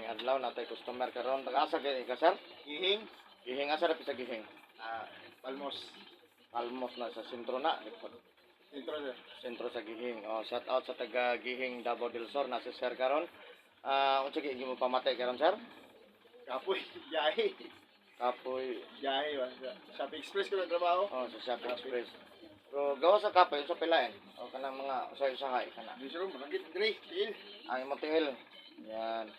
adlaw natay customer karon. Taga-asa kay ka sir? Gihing, Gihing asa ra sa gihing. Palmos. Almost na sa sentro na likod. Dito sir. Sentro sa Gihing. Oh, shout out sa taga Gihing Davao del Sur na si sir karon. Unsa gi mo pamatay karon sir? Kapoy, biyahe. Kapoy. Biyahe ba? Sa Express ko nagtrabaho. Oh, sa Shopee Express. Pero gawa sa kapoy sa pilain. O kanang mga usay-usahay kana. Di sir, malagit Andre, tiil. Ang motel. Yan.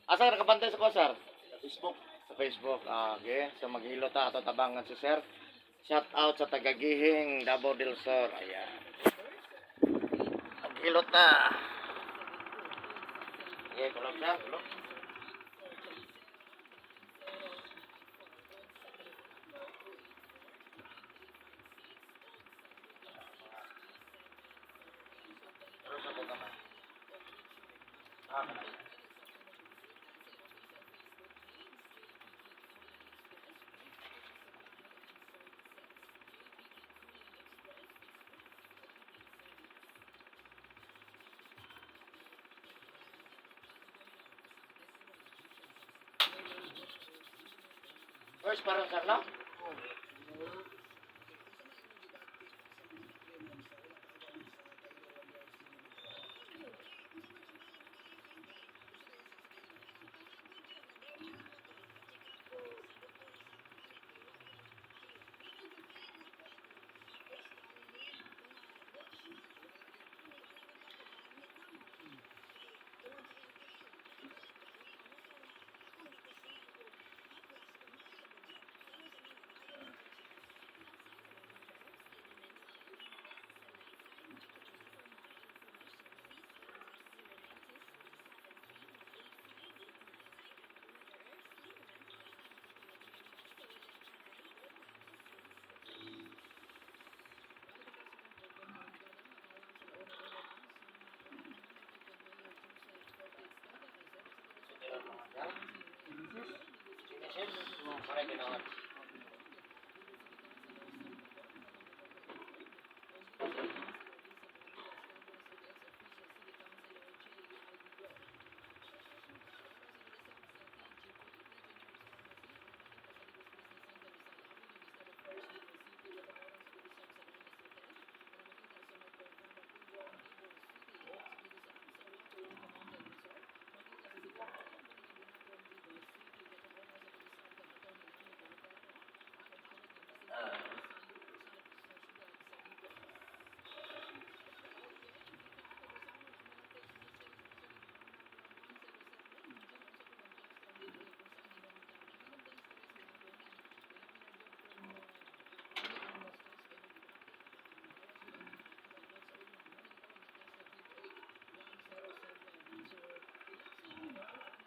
Asa ka nakabantay sa ko sir? Sa Facebook. Sa Facebook. Okay. So maghilo ta ato tabangan si sir. Shout out sa taga Gihing Davao del Sur. Ayan. Maghilo ta. Okay, kulog siya. Kulog. Terus ako naman. Kanay. Guys, parang sir na?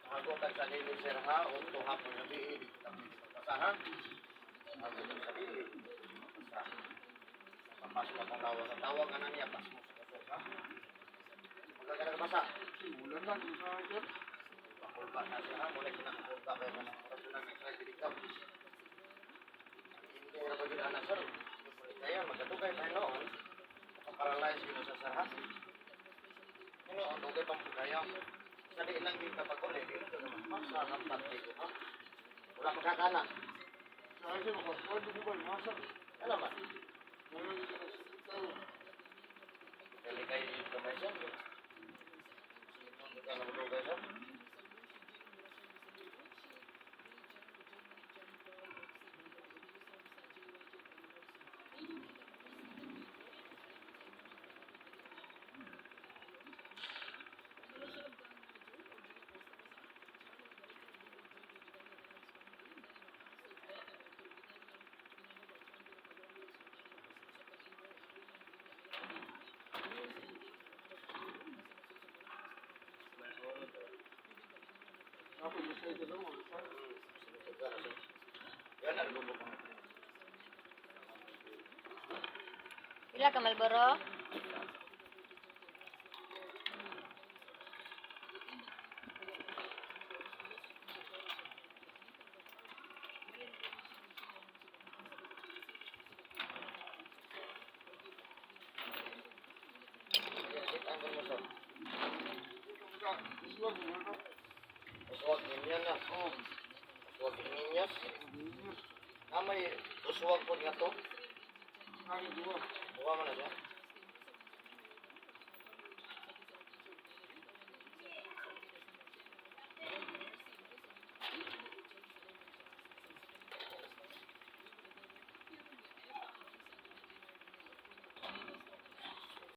Ako kag sa dili sir ha, unto hapon gabi kami pasahan. Ako sa dili. Papasok akong tawag. Ang tawag na niya pasok sa sir ha. Magka ka basa. Ulan lang, sir. Pakulba na siya ha, mula kinakulba kay mga oras na nag-try ka. Hindi ra bagid ana sir. Kaya magdugay tayo noon. Paralyze yun sa sir ha. Ano ang dugay pang kaya? Sali lang din kapag ulit, dito naman masarap tatay ko, ha? Wala magkakala. Saan siya makakuha? Di ba? Masa? Ano ba? Wala dito na sa tao. Dali kayo yung kamay siya. Hindi ka lang dugay siya. Ako yung sa ito lang. Yan na, lubog ka. Pila ka Malboro? Ang gumusok. Iswag mo, ano? Uswag ninyo. Diyos. Diyos. Na may usuwag po nga to. Ano, diba? Buka mo na siya.